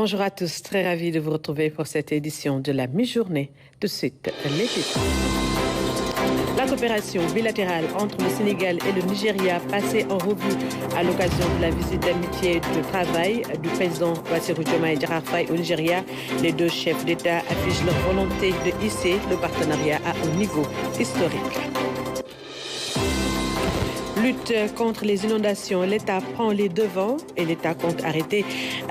Bonjour à tous, très ravi de vous retrouver pour cette édition de la mi-journée. Tout de suite, les titres. La coopération bilatérale entre le Sénégal et le Nigeria passée en revue à l'occasion de la visite d'amitié et de travail du président Bassirou Diomaye Diakhar Faye au Nigeria. Les deux chefs d'État affichent leur volonté de hisser le partenariat à un niveau historique. Lutte contre les inondations, l'État prend les devants et l'État compte arrêter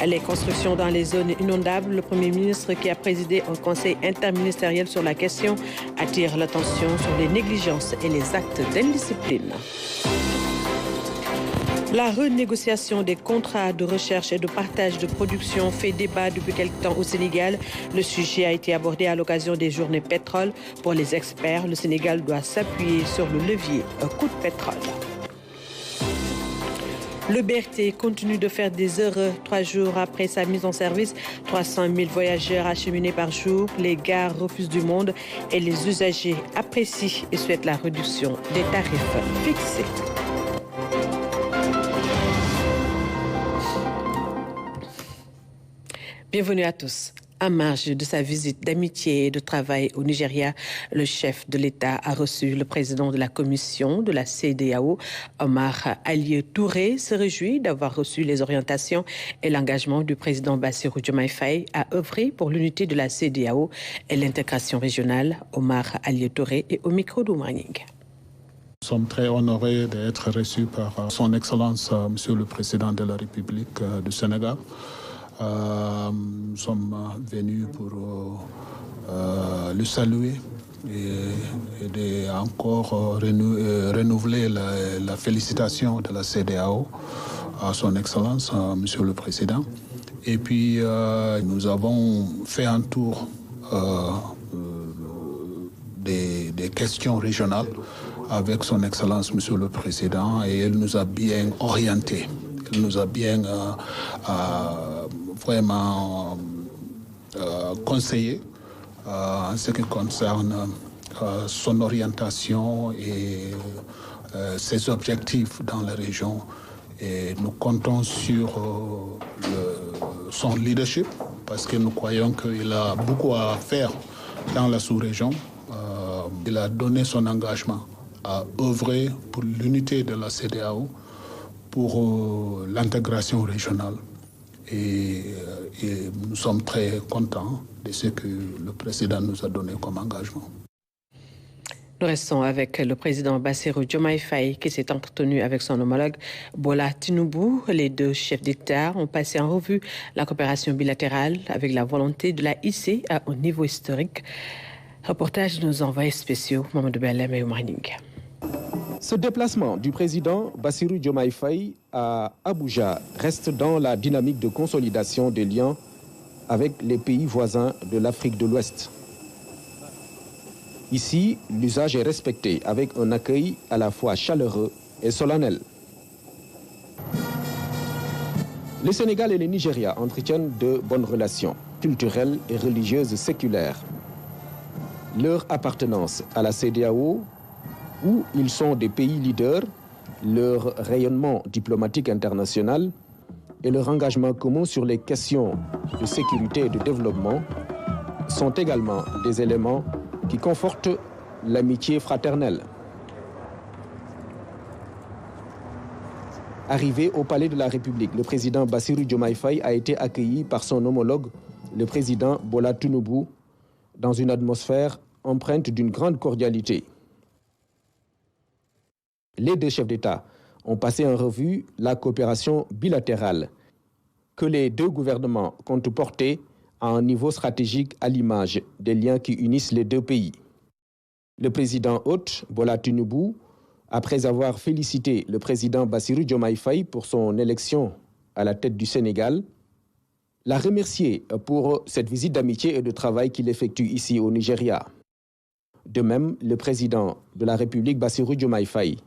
les constructions dans les zones inondables. Le Premier ministre, qui a présidé un conseil interministériel sur la question, attire l'attention sur les négligences et les actes d'indiscipline. La renégociation des contrats de recherche et de partage de production fait débat depuis quelque temps au Sénégal. Le sujet a été abordé à l'occasion des journées pétrole. Pour les experts, le Sénégal doit s'appuyer sur le levier coût de pétrole. Le BRT continue de faire des erreurs 3 jours après sa mise en service. 300 000 voyageurs acheminés par jour. Les gares refusent du monde et les usagers apprécient et souhaitent la réduction des tarifs fixés. Bienvenue à tous. En marge de sa visite d'amitié et de travail au Nigeria, le chef de l'État a reçu le président de la commission de la CEDEAO, Omar Alieu Touré, se réjouit d'avoir reçu les orientations et l'engagement du président Bassirou Diomaye Faye à œuvrer pour l'unité de la CEDEAO et l'intégration régionale. Omar Alieu Touré est au micro d'Oumraning. Nous sommes très honorés d'être reçus par son Excellence, Monsieur le Président de la République du Sénégal. Nous sommes venus pour le saluer et encore renouveler la félicitation de la CEDEAO à son Excellence, Monsieur le Président. Et puis, nous avons fait un tour des questions régionales avec son Excellence, Monsieur le Président, et elle nous a bien orientés. Elle nous a bien vraiment conseillé en ce qui concerne son orientation et ses objectifs dans la région. Et nous comptons sur son leadership parce que nous croyons qu'il a beaucoup à faire dans la sous-région. Il a donné son engagement à œuvrer pour l'unité de la CEDEAO, pour l'intégration régionale. Et nous sommes très contents de ce que le président nous a donné comme engagement. Nous restons avec le président Bassirou Diomaye Faye qui s'est entretenu avec son homologue Bola Tinubu. Les deux chefs d'État ont passé en revue la coopération bilatérale avec la volonté de la hisser à un niveau historique. Reportage de nos envoyés spéciaux, Mamadou Belem et Oumraning. Ce déplacement du président Bassirou Diomaye Faye à Abuja reste dans la dynamique de consolidation des liens avec les pays voisins de l'Afrique de l'Ouest. Ici, l'usage est respecté avec un accueil à la fois chaleureux et solennel. Le Sénégal et le Nigeria entretiennent de bonnes relations culturelles et religieuses séculaires. Leur appartenance à la CEDEAO, où ils sont des pays leaders, leur rayonnement diplomatique international et leur engagement commun sur les questions de sécurité et de développement sont également des éléments qui confortent l'amitié fraternelle. Arrivé au Palais de la République, le président Bassirou Diomaye Faye a été accueilli par son homologue, le président Bola Tinubu, dans une atmosphère empreinte d'une grande cordialité. Les deux chefs d'État ont passé en revue la coopération bilatérale que les deux gouvernements comptent porter à un niveau stratégique à l'image des liens qui unissent les deux pays. Le président hôte, Bola Tinubu, après avoir félicité le président Bassirou Diomaye Faye pour son élection à la tête du Sénégal, l'a remercié pour cette visite d'amitié et de travail qu'il effectue ici au Nigeria. De même, le président de la République, Bassirou Diomaye Faye,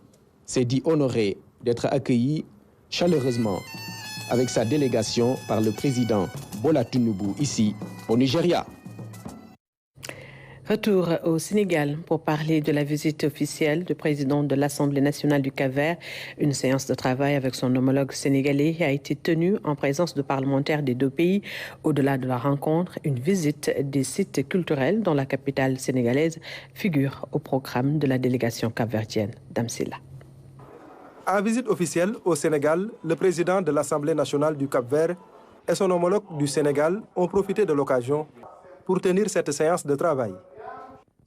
s'est dit honoré d'être accueilli chaleureusement avec sa délégation par le président Bola Tinubu ici au Nigeria. Retour au Sénégal pour parler de la visite officielle du président de l'Assemblée nationale du Cap-Vert. Une séance de travail avec son homologue sénégalais a été tenue en présence de parlementaires des deux pays. Au-delà de la rencontre, une visite des sites culturels dans la capitale sénégalaise figure au programme de la délégation capverdienne. Damsila. En visite officielle au Sénégal, le président de l'Assemblée nationale du Cap-Vert et son homologue du Sénégal ont profité de l'occasion pour tenir cette séance de travail.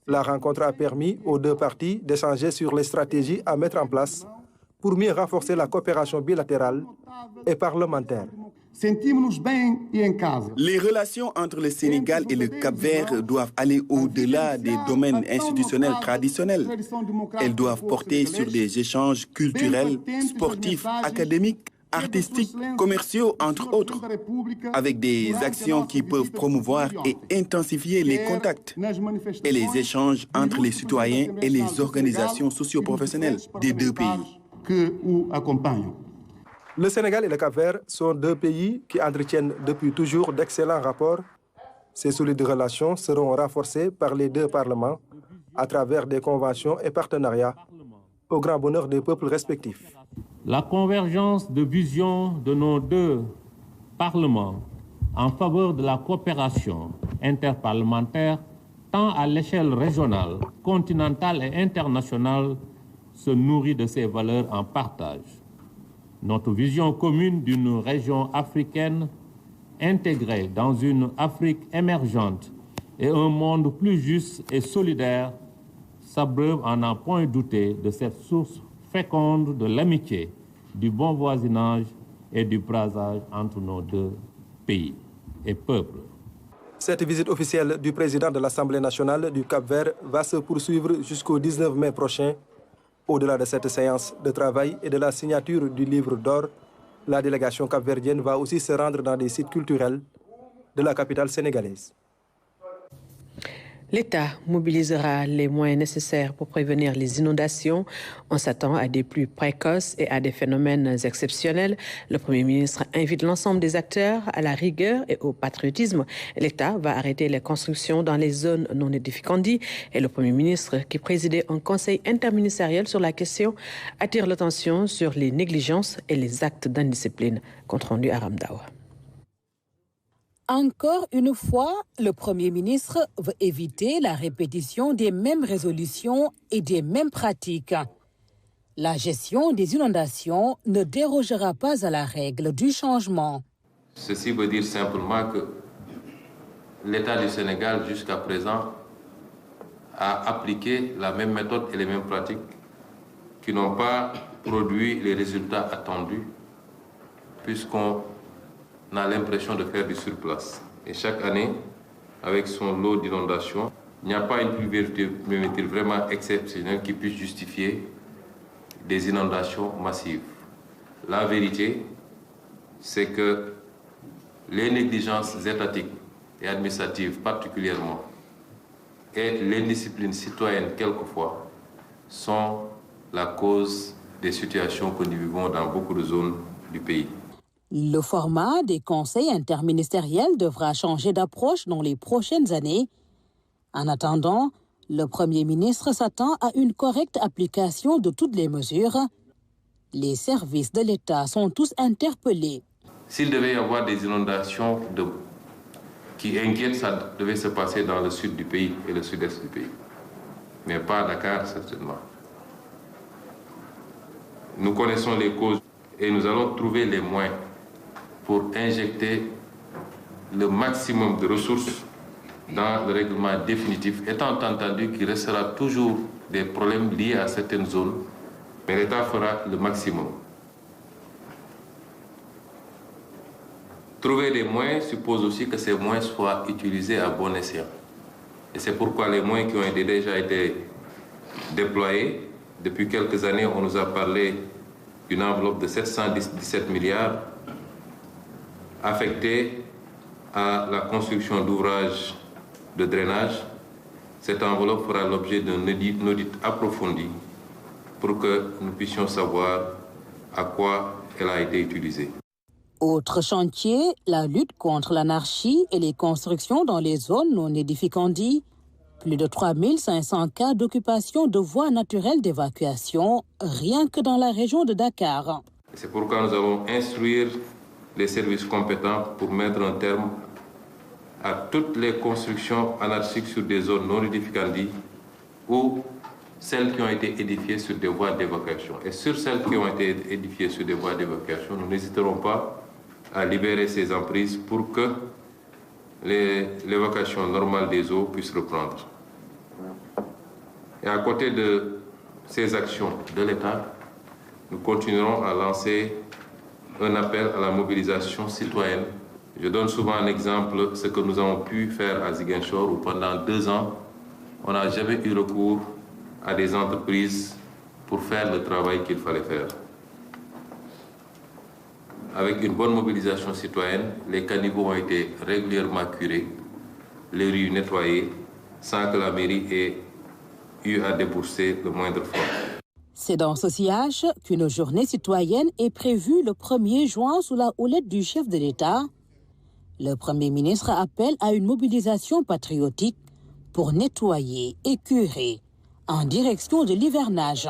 La rencontre a permis aux deux parties d'échanger sur les stratégies à mettre en place pour mieux renforcer la coopération bilatérale et parlementaire. Les relations entre le Sénégal et le Cap-Vert doivent aller au-delà des domaines institutionnels traditionnels. Elles doivent porter sur des échanges culturels, sportifs, académiques, artistiques, commerciaux, entre autres, avec des actions qui peuvent promouvoir et intensifier les contacts et les échanges entre les citoyens et les organisations socio-professionnelles des deux pays. Le Sénégal et le Cap-Vert sont deux pays qui entretiennent depuis toujours d'excellents rapports. Ces solides relations seront renforcées par les deux parlements à travers des conventions et partenariats au grand bonheur des peuples respectifs. La convergence de vision de nos deux parlements en faveur de la coopération interparlementaire, tant à l'échelle régionale, continentale et internationale, se nourrit de ces valeurs en partage. Notre vision commune d'une région africaine intégrée dans une Afrique émergente et un monde plus juste et solidaire s'abreuve en n'en point douter de cette source féconde de l'amitié, du bon voisinage et du brassage entre nos deux pays et peuples. Cette visite officielle du président de l'Assemblée nationale du Cap-Vert va se poursuivre jusqu'au 19 mai prochain. Au-delà de cette séance de travail et de la signature du livre d'or, la délégation capverdienne va aussi se rendre dans des sites culturels de la capitale sénégalaise. L'État mobilisera les moyens nécessaires pour prévenir les inondations. On s'attend à des pluies précoces et à des phénomènes exceptionnels. Le Premier ministre invite l'ensemble des acteurs à la rigueur et au patriotisme. L'État va arrêter les constructions dans les zones non édificantes. Et le Premier ministre, qui présidait un conseil interministériel sur la question, attire l'attention sur les négligences et les actes d'indiscipline. Compte rendu à Ramdawa. Encore une fois, le Premier ministre veut éviter la répétition des mêmes résolutions et des mêmes pratiques. La gestion des inondations ne dérogera pas à la règle du changement. Ceci veut dire simplement que l'État du Sénégal, jusqu'à présent, a appliqué la même méthode et les mêmes pratiques qui n'ont pas produit les résultats attendus, puisqu'on a l'impression de faire du surplace. Et chaque année, avec son lot d'inondations, il n'y a pas une pluviométrie vraiment exceptionnelle qui puisse justifier des inondations massives. La vérité, c'est que les négligences étatiques et administratives particulièrement, et l'indiscipline citoyenne quelquefois, sont la cause des situations que nous vivons dans beaucoup de zones du pays. Le format des conseils interministériels devra changer d'approche dans les prochaines années. En attendant, le Premier ministre s'attend à une correcte application de toutes les mesures. Les services de l'État sont tous interpellés. S'il devait y avoir des inondations qui inquiètent, ça devait se passer dans le sud du pays et le sud-est du pays. Mais pas à Dakar, certainement. Nous connaissons les causes et nous allons trouver les moyens pour injecter le maximum de ressources dans le règlement définitif, étant entendu qu'il restera toujours des problèmes liés à certaines zones, mais l'État fera le maximum. Trouver des moyens suppose aussi que ces moyens soient utilisés à bon escient. Et c'est pourquoi les moyens qui ont déjà été déployés, depuis quelques années, on nous a parlé d'une enveloppe de 717 milliards affectée à la construction d'ouvrages de drainage. Cette enveloppe fera l'objet d'un audit approfondi pour que nous puissions savoir à quoi elle a été utilisée. Autre chantier, la lutte contre l'anarchie et les constructions dans les zones non édificantes. Plus de 3500 cas d'occupation de voies naturelles d'évacuation, rien que dans la région de Dakar. C'est pourquoi nous allons instruire les services compétents pour mettre un terme à toutes les constructions anarchiques sur des zones non édificantes ou celles qui ont été édifiées sur des voies d'évacuation. Et sur celles qui ont été édifiées sur des voies d'évacuation, nous n'hésiterons pas à libérer ces emprises pour que l'évacuation normale des eaux puisse reprendre. Et à côté de ces actions de l'État, nous continuerons à lancer un appel à la mobilisation citoyenne. Je donne souvent un exemple, ce que nous avons pu faire à Ziguinchor, où pendant 2 ans, on n'a jamais eu recours à des entreprises pour faire le travail qu'il fallait faire. Avec une bonne mobilisation citoyenne, les caniveaux ont été régulièrement curés, les rues nettoyées, sans que la mairie ait eu à débourser le moindre fonds. C'est dans ce sillage qu'une journée citoyenne est prévue le 1er juin sous la houlette du chef de l'État. Le Premier ministre appelle à une mobilisation patriotique pour nettoyer et curer en direction de l'hivernage.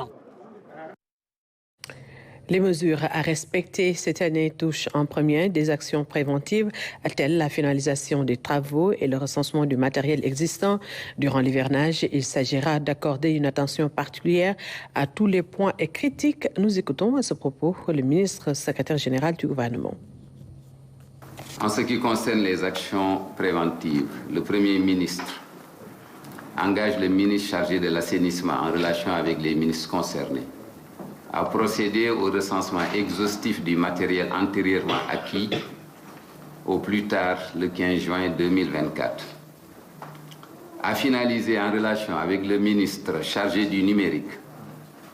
Les mesures à respecter cette année touchent en premier des actions préventives, telles la finalisation des travaux et le recensement du matériel existant. Durant l'hivernage, il s'agira d'accorder une attention particulière à tous les points critiques. Nous écoutons à ce propos le ministre secrétaire général du gouvernement. En ce qui concerne les actions préventives, le Premier ministre engage le ministre chargé de l'assainissement en relation avec les ministres concernés à procéder au recensement exhaustif du matériel antérieurement acquis au plus tard le 15 juin 2024. À finaliser en relation avec le ministre chargé du numérique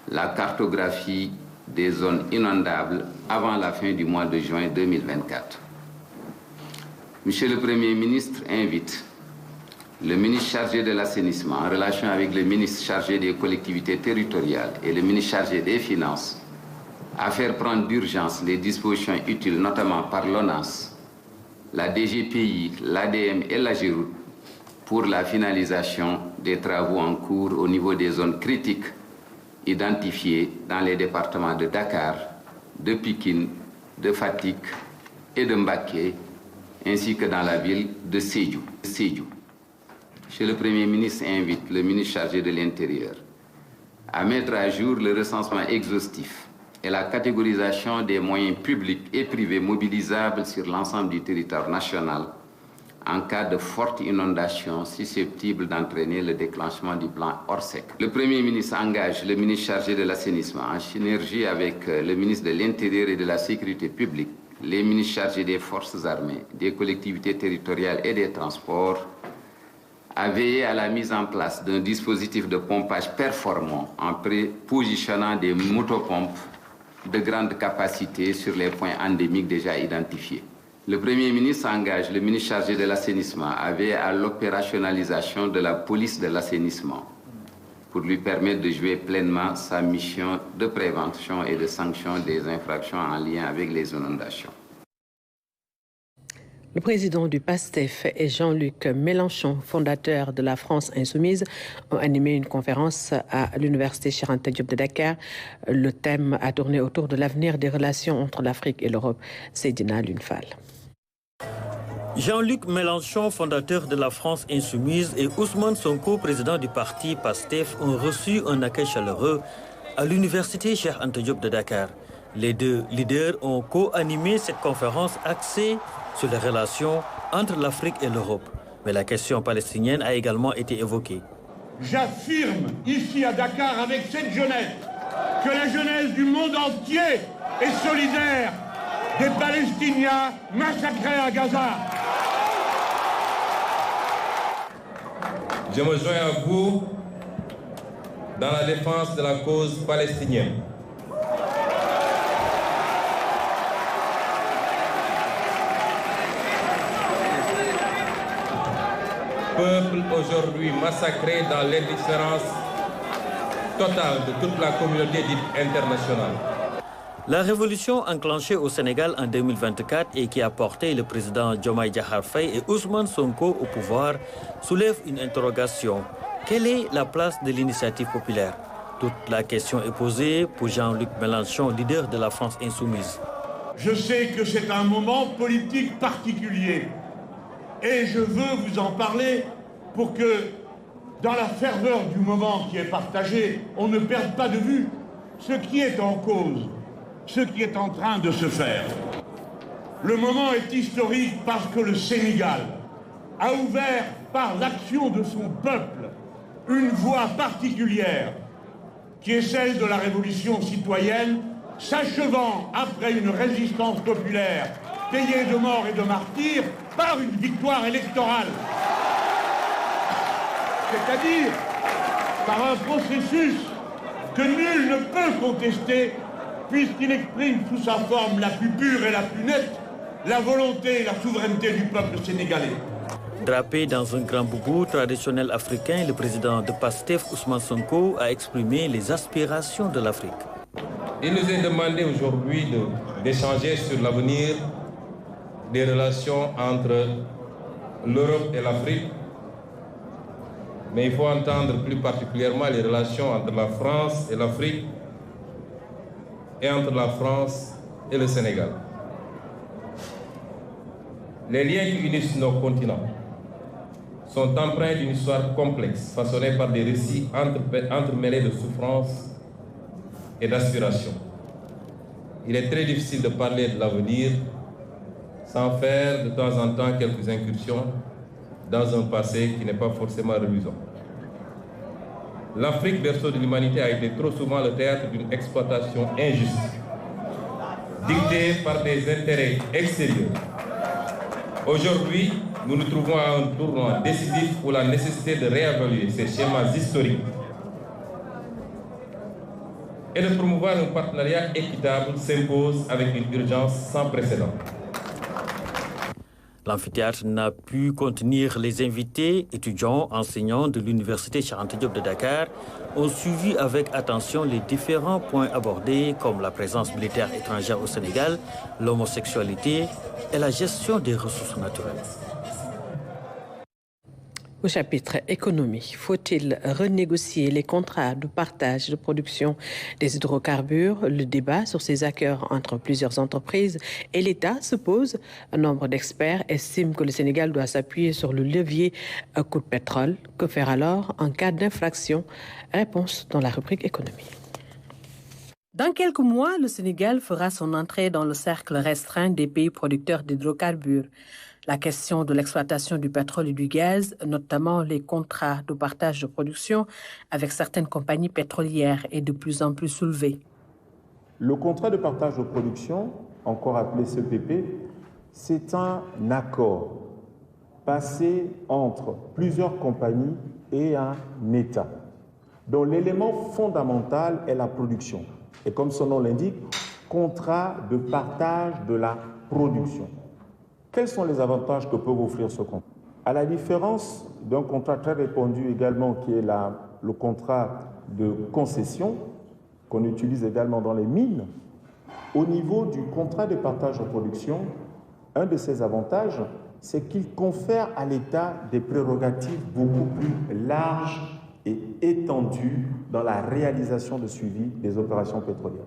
la cartographie des zones inondables avant la fin du mois de juin 2024. Monsieur le Premier ministre invite le ministre chargé de l'assainissement, en relation avec le ministre chargé des collectivités territoriales et le ministre chargé des Finances, à faire prendre d'urgence les dispositions utiles, notamment par l'ONAS, la DGPI, l'ADM et la GEROUT, pour la finalisation des travaux en cours au niveau des zones critiques identifiées dans les départements de Dakar, de Pikine, de Fatick et de Mbacké, ainsi que dans la ville de Sédhiou. Monsieur le Premier ministre invite le ministre chargé de l'Intérieur à mettre à jour le recensement exhaustif et la catégorisation des moyens publics et privés mobilisables sur l'ensemble du territoire national en cas de forte inondation susceptible d'entraîner le déclenchement du plan Orsec. Le Premier ministre engage le ministre chargé de l'assainissement en synergie avec le ministre de l'Intérieur et de la Sécurité publique, les ministres chargés des forces armées, des collectivités territoriales et des transports, à veiller à la mise en place d'un dispositif de pompage performant en positionnant des motopompes de grande capacité sur les points endémiques déjà identifiés. Le Premier ministre engage le ministre chargé de l'assainissement à veiller à l'opérationnalisation de la police de l'assainissement pour lui permettre de jouer pleinement sa mission de prévention et de sanction des infractions en lien avec les inondations. Le président du PASTEF et Jean-Luc Mélenchon, fondateur de la France Insoumise, ont animé une conférence à l'université Cheikh Anta Diop de Dakar. Le thème a tourné autour de l'avenir des relations entre l'Afrique et l'Europe. Seydina Lunfal. Jean-Luc Mélenchon, fondateur de la France Insoumise, et Ousmane Sonko, président du parti PASTEF, ont reçu un accueil chaleureux à l'université Cheikh Anta Diop de Dakar. Les deux leaders ont co-animé cette conférence axée sur les relations entre l'Afrique et l'Europe. Mais la question palestinienne a également été évoquée. J'affirme ici à Dakar avec cette jeunesse que la jeunesse du monde entier est solidaire des Palestiniens massacrés à Gaza. Je me joins à vous dans la défense de la cause palestinienne. Peuple aujourd'hui massacré dans l'indifférence totale de toute la communauté dite internationale. La révolution enclenchée au Sénégal en 2024 et qui a porté le président Diomaye Diakhar Faye et Ousmane Sonko au pouvoir soulève une interrogation. Quelle est la place de l'initiative populaire? Toute la question est posée pour Jean-Luc Mélenchon, leader de la France insoumise. Je sais que c'est un moment politique particulier et je veux vous en parler pour que, dans la ferveur du moment qui est partagé, on ne perde pas de vue ce qui est en cause, ce qui est en train de se faire. Le moment est historique parce que le Sénégal a ouvert, par l'action de son peuple, une voie particulière qui est celle de la révolution citoyenne, s'achevant après une résistance populaire payée de morts et de martyrs par une victoire électorale. C'est-à-dire par un processus que nul ne peut contester puisqu'il exprime sous sa forme la plus pure et la plus nette la volonté et la souveraineté du peuple sénégalais. Drapé dans un grand boubou traditionnel africain, le président de PASTEF, Ousmane Sonko, a exprimé les aspirations de l'Afrique. Il nous est demandé aujourd'hui d'échanger sur l'avenir des relations entre l'Europe et l'Afrique, mais il faut entendre plus particulièrement les relations entre la France et l'Afrique et entre la France et le Sénégal. Les liens qui unissent nos continents sont empreints d'une histoire complexe, façonnée par des récits entremêlés de souffrance et d'aspiration. Il est très difficile de parler de l'avenir sans faire de temps en temps quelques incursions dans un passé qui n'est pas forcément reluisant. L'Afrique, berceau de l'humanité, a été trop souvent le théâtre d'une exploitation injuste, dictée par des intérêts extérieurs. Aujourd'hui, nous nous trouvons à un tournant décisif pour la nécessité de réévaluer ces schémas historiques et de promouvoir un partenariat équitable s'impose avec une urgence sans précédent. L'amphithéâtre n'a pu contenir les invités. Étudiants, enseignants de l'Université Cheikh Anta Diop de Dakar ont suivi avec attention les différents points abordés comme la présence militaire étrangère au Sénégal, l'homosexualité et la gestion des ressources naturelles. Au chapitre économie, faut-il renégocier les contrats de partage de production des hydrocarbures? Le débat sur ces accords entre plusieurs entreprises et l'État se pose. Un nombre d'experts estiment que le Sénégal doit s'appuyer sur le levier coût de pétrole. Que faire alors en cas d'infraction? Réponse dans la rubrique économie. Dans quelques mois, le Sénégal fera son entrée dans le cercle restreint des pays producteurs d'hydrocarbures. La question de l'exploitation du pétrole et du gaz, notamment les contrats de partage de production avec certaines compagnies pétrolières, est de plus en plus soulevée. Le contrat de partage de production, encore appelé CPP, c'est un accord passé entre plusieurs compagnies et un État, dont l'élément fondamental est la production. Et comme son nom l'indique, contrat de partage de la production. Quels sont les avantages que peut offrir ce contrat? À la différence d'un contrat très répandu également qui est le contrat de concession, qu'on utilise également dans les mines, au niveau du contrat de partage de production, un de ses avantages, c'est qu'il confère à l'État des prérogatives beaucoup plus larges et étendues dans la réalisation de suivi des opérations pétrolières.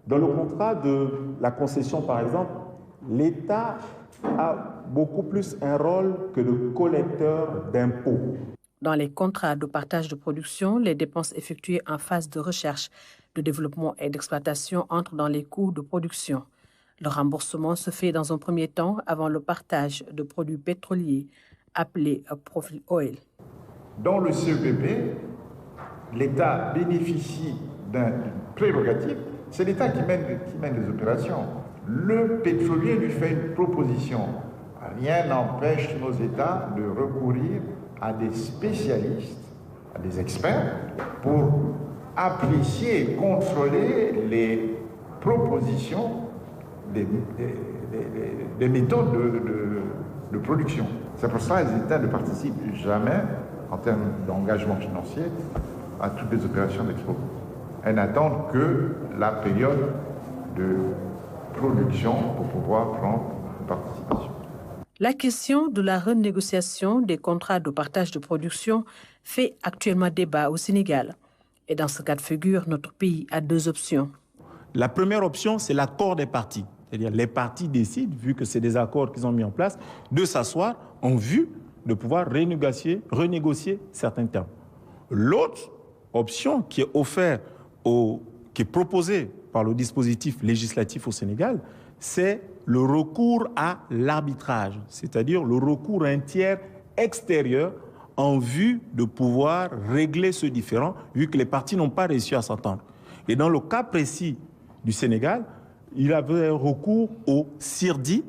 Dans le contrat de la concession, par exemple, l'État a beaucoup plus un rôle que le collecteur d'impôts. Dans les contrats de partage de production, les dépenses effectuées en phase de recherche, de développement et d'exploitation entrent dans les coûts de production. Le remboursement se fait dans un premier temps avant le partage de produits pétroliers, appelé profit oil. Dans le CEPP, l'État bénéficie d'une prérogative, c'est l'État qui mène les opérations. Le pétrolier lui fait une proposition. Rien n'empêche nos États de recourir à des spécialistes, à des experts, pour apprécier et contrôler les propositions des méthodes de production. C'est pour ça que les États ne participent jamais, en termes d'engagement financier, à toutes les opérations d'export. Elles n'attendent que la période de production pour pouvoir prendre une participation. La question de la renégociation des contrats de partage de production fait actuellement débat au Sénégal. Et dans ce cas de figure, notre pays a deux options. La première option, c'est l'accord des parties. C'est-à-dire les parties décident, vu que c'est des accords qu'ils ont mis en place, de s'asseoir en vue de pouvoir renégocier certains termes. L'autre option qui est offerte, qui est proposée par le dispositif législatif au Sénégal, c'est le recours à l'arbitrage, c'est-à-dire le recours à un tiers extérieur en vue de pouvoir régler ce différend, vu que les parties n'ont pas réussi à s'entendre. Et dans le cas précis du Sénégal, il avait recours au CIRDI.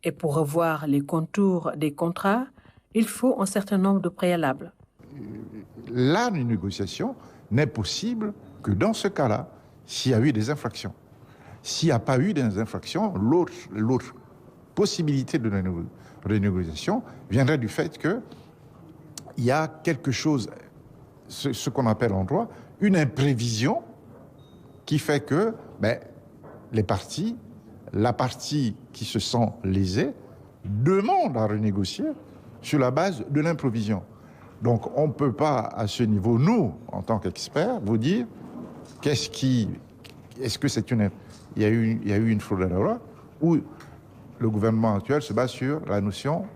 Et pour revoir les contours des contrats, il faut un certain nombre de préalables. La négociation n'est possible que dans ce cas-là, s'il y a eu des infractions. S'il n'y a pas eu des infractions, l'autre possibilité de renégociation viendrait du fait qu'il y a quelque chose, ce qu'on appelle en droit, une imprévision qui fait que la partie qui se sent lésée demande à renégocier sur la base de l'imprévision. Donc on ne peut pas à ce niveau, nous, en tant qu'experts, vous dire est-ce que c'est il y a eu une fraude à la loi, ou le gouvernement actuel se base sur la notion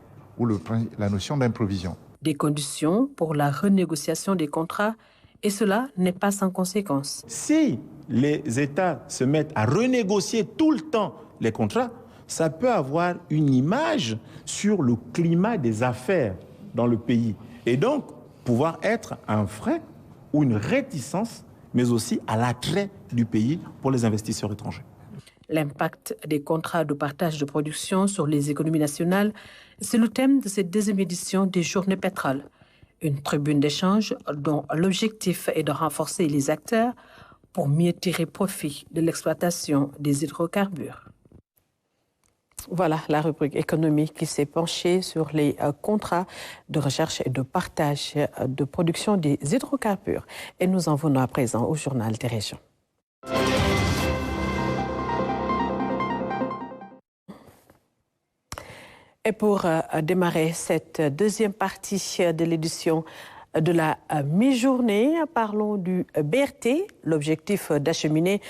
d'imprévision. Des conditions pour la renégociation des contrats, et cela n'est pas sans conséquence. Si les États se mettent à renégocier tout le temps les contrats, ça peut avoir une image sur le climat des affaires dans le pays, et donc pouvoir être un frein ou une réticence, mais aussi à l'attrait du pays pour les investisseurs étrangers. L'impact des contrats de partage de production sur les économies nationales, c'est le thème de cette deuxième édition des Journées Pétrole. Une tribune d'échange dont l'objectif est de renforcer les acteurs pour mieux tirer profit de l'exploitation des hydrocarbures. Voilà la rubrique économique qui s'est penchée sur les contrats de recherche et de partage de production des hydrocarbures. Et nous en venons à présent au journal des régions. Et pour démarrer cette deuxième partie de l'édition de la mi-journée, parlons du BRT. L'objectif d'acheminer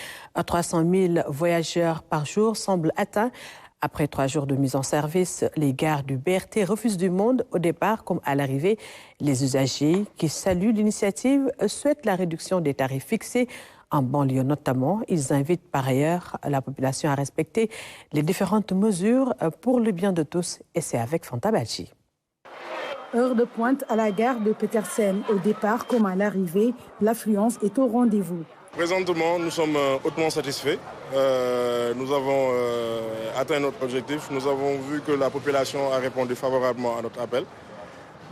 300 000 voyageurs par jour semble atteint. Après 3 jours de mise en service, les gares du BRT refusent du monde au départ comme à l'arrivée. Les usagers qui saluent l'initiative souhaitent la réduction des tarifs fixés en banlieue notamment. Ils invitent par ailleurs la population à respecter les différentes mesures pour le bien de tous. Et c'est avec Fanta Badji. Heure de pointe à la gare de Petersen. Au départ comme à l'arrivée, l'affluence est au rendez-vous. Présentement, nous sommes hautement satisfaits. Nous avons atteint notre objectif. Nous avons vu que la population a répondu favorablement à notre appel.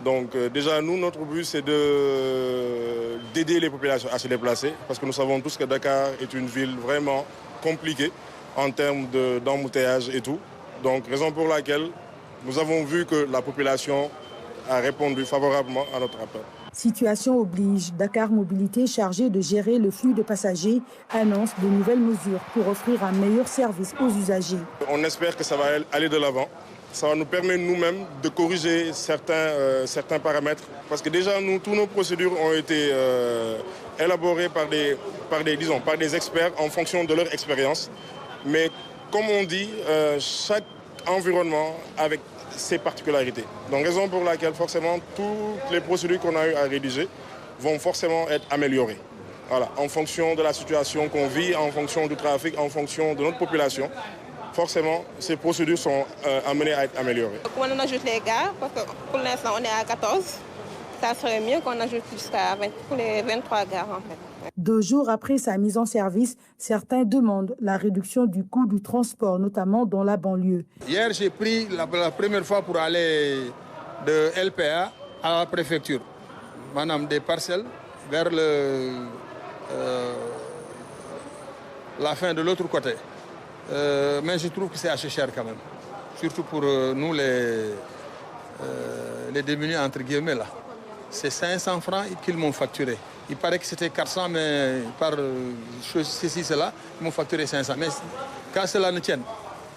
Donc déjà, nous, notre but, c'est d'aider les populations à se déplacer, parce que nous savons tous que Dakar est une ville vraiment compliquée en termes d'embouteillage et tout. Donc raison pour laquelle nous avons vu que la population a répondu favorablement à notre appel. Situation oblige, Dakar Mobilité, chargée de gérer le flux de passagers, annonce de nouvelles mesures pour offrir un meilleur service aux usagers. On espère que ça va aller de l'avant. Ça va nous permettre nous-mêmes de corriger certains paramètres. Parce que déjà, toutes nos procédures ont été élaborées par des experts en fonction de leur expérience. Mais comme on dit, chaque environnement avec ses particularités. Donc raison pour laquelle forcément toutes les procédures qu'on a eu à rédiger vont forcément être améliorées. Voilà, en fonction de la situation qu'on vit, en fonction du trafic, en fonction de notre population. Forcément, ces procédures sont amenées à être améliorées. On ajoute les gares, parce que pour l'instant on est à 14. Ça serait mieux qu'on ajoute jusqu'à les 23 gares en fait. 2 jours après sa mise en service, certains demandent la réduction du coût du transport, notamment dans la banlieue. Hier, j'ai pris la première fois pour aller de LPA à la préfecture, madame, des parcelles vers la fin de l'autre côté. Mais je trouve que c'est assez cher quand même, surtout pour nous les démunis entre guillemets là. C'est 500 francs qu'ils m'ont facturé. Il paraît que c'était 400, mais par ceci, cela, ils m'ont facturé 500. Mais quand cela ne tienne,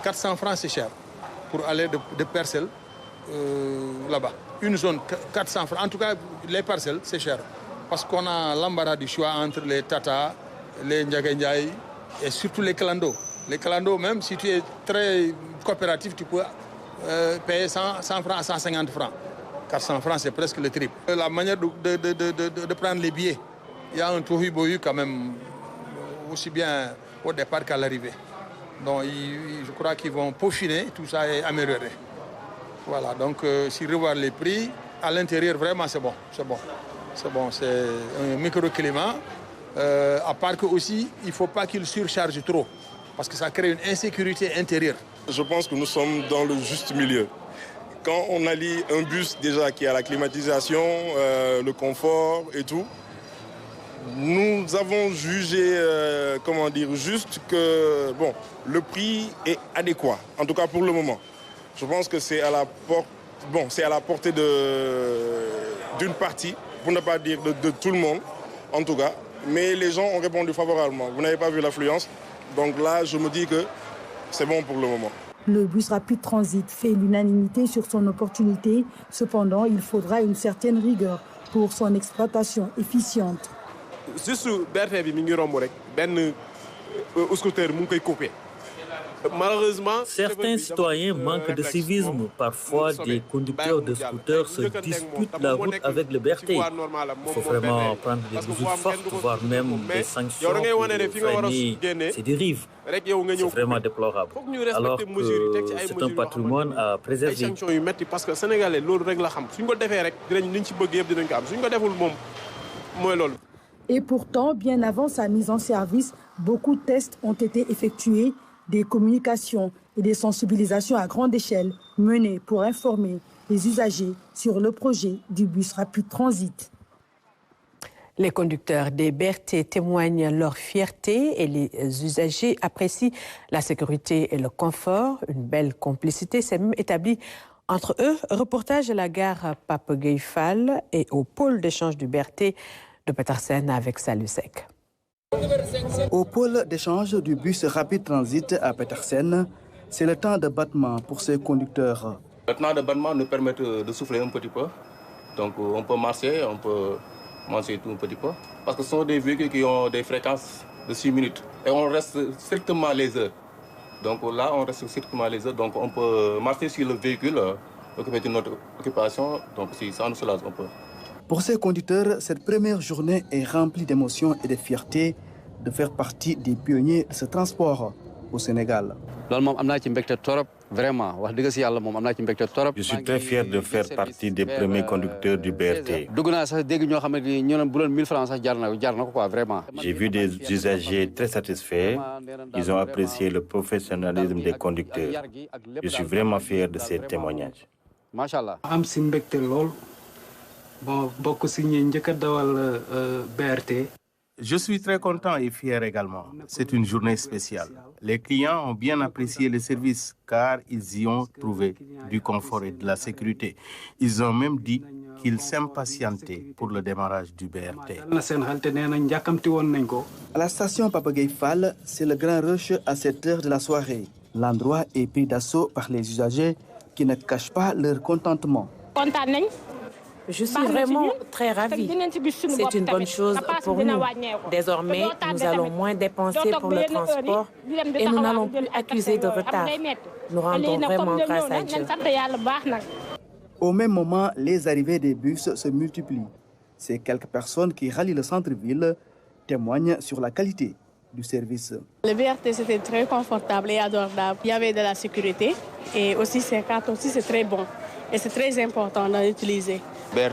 400 francs c'est cher. pour aller de Parcelles là-bas. Une zone, 400 francs. En tout cas, les parcelles, c'est cher. Parce qu'on a l'embarras du choix entre les Tata, les Ndiaye et surtout les Clando. Les Clando, même si tu es très coopératif, tu peux payer 100 francs à 150 francs. 400 francs, c'est presque le triple. La manière de prendre les billets, il y a un tohu-bohu quand même, aussi bien au départ qu'à l'arrivée. Donc je crois qu'ils vont peaufiner tout ça et améliorer. Voilà, donc si revoir les prix, à l'intérieur, vraiment, c'est bon. C'est bon. C'est bon, c'est un microclimat. À part que aussi, il ne faut pas qu'il surcharge trop, parce que ça crée une insécurité intérieure. Je pense que nous sommes dans le juste milieu. Quand on allie un bus déjà qui a la climatisation, le confort et tout, nous avons jugé, juste que bon, le prix est adéquat, en tout cas pour le moment. Je pense que c'est à la portée d'une partie, pour ne pas dire de tout le monde, en tout cas. Mais les gens ont répondu favorablement. Vous n'avez pas vu l'affluence. Donc là, je me dis que c'est bon pour le moment. Le bus rapide transit fait l'unanimité sur son opportunité. Cependant, il faudra une certaine rigueur pour son exploitation efficiente. Juste BRT bi mi ngi romb rek benn scooter mu ngi koy coupé. Malheureusement, certains citoyens manquent de civisme. Parfois, des conducteurs de scooters se disputent la route avec le BRT. Il faut vraiment prendre des mesures fortes, voire même des sanctions pour freiner ces dérives. C'est vraiment déplorable. Alors que c'est un patrimoine à préserver. Parce que Sénégalais, loolu rek la xam. Suñ ko défé rek dinañ liñ ci bëgg yëpp dinañ ko am. Suñ ko déful mom moy loolu. Et pourtant, bien avant sa mise en service, beaucoup de tests ont été effectués, des communications et des sensibilisations à grande échelle menées pour informer les usagers sur le projet du bus rapide transit. Les conducteurs des BRT témoignent leur fierté et les usagers apprécient la sécurité et le confort. Une belle complicité s'est même établie entre eux. Reportage à la gare Pape Gueye Fall et au pôle d'échange du BRT de Petersen avec Salusek. Au pôle d'échange du bus rapide transit à Petersen, c'est le temps de battement pour ces conducteurs. Le temps de battement nous permet de souffler un petit peu. Donc on peut marcher, on peut manger tout un petit peu. Parce que ce sont des véhicules qui ont des fréquences de 6 minutes. Et on reste strictement les heures. Donc là, on reste strictement les heures. Donc on peut marcher sur le véhicule, occuper de notre occupation. Donc si ça nous soulage un peu. Pour ces conducteurs, cette première journée est remplie d'émotions et de fierté de faire partie des pionniers de ce transport au Sénégal. Je suis très fier de faire partie des premiers conducteurs du BRT. J'ai vu des usagers très satisfaits. Ils ont apprécié le professionnalisme des conducteurs. Je suis vraiment fier de ces témoignages. Je suis très content et fier également. C'est une journée spéciale. Les clients ont bien apprécié le service car ils y ont trouvé du confort et de la sécurité. Ils ont même dit qu'ils s'impatientaient pour le démarrage du BRT. À la station Pape Gueye Fall, c'est le grand rush à cette heure de la soirée. L'endroit est pris d'assaut par les usagers qui ne cachent pas leur contentement. Je suis vraiment très ravie. C'est une bonne chose pour nous. Désormais, nous allons moins dépenser pour le transport et nous n'allons plus accuser de retard. Nous rendons vraiment grâce à Dieu. Au même moment, les arrivées des bus se multiplient. Ces quelques personnes qui rallient le centre-ville témoignent sur la qualité du service. Le BRT, c'était très confortable et adorable. Il y avait de la sécurité et aussi ces cartes aussi, c'est très bon. Et c'est très important d'utiliser. Le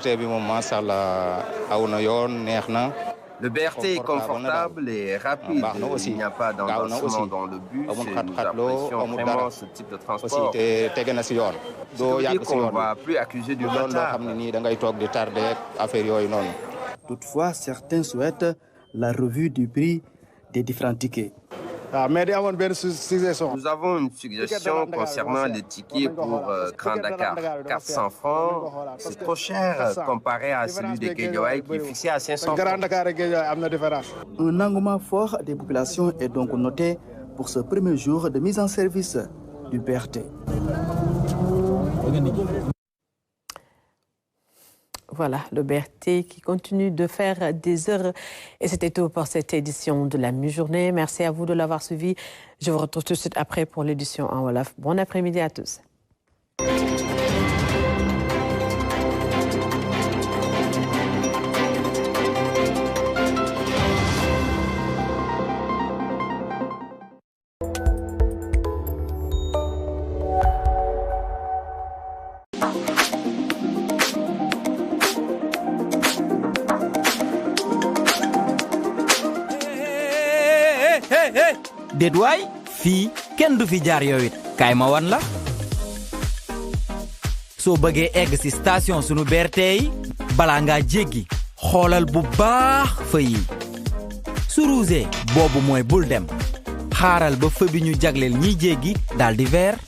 BRT est confortable et rapide. Il n'y a pas d'endossement dans le bus et nous apprécions vraiment ce type de transport. C'est qu'on ne va plus accuser du retard. Toutefois, certains souhaitent la revue du prix des différents tickets. Nous avons une suggestion concernant les tickets pour Grand Dakar. 400 francs, c'est trop cher comparé à celui de Guédiawaye qui est fixé à 500 francs. Un engouement fort des populations est donc noté pour ce premier jour de mise en service du BRT. Voilà, le BRT qui continue de faire des heures. Et c'était tout pour cette édition de la mi-journée. Merci à vous de l'avoir suivi. Je vous retrouve tout de suite après pour l'édition en Wolof. Bon après-midi à tous. déet waay fii kenn du fi jaar yow it kaay ma wan la soo bëggee egg ci station sunu BRT yi balaa ngaa jéggi xoolal bu baax feu yi su rouge boobu mooy bul dem xaaral ba feu bi ñu jagleel ñiy jéggi daal di vert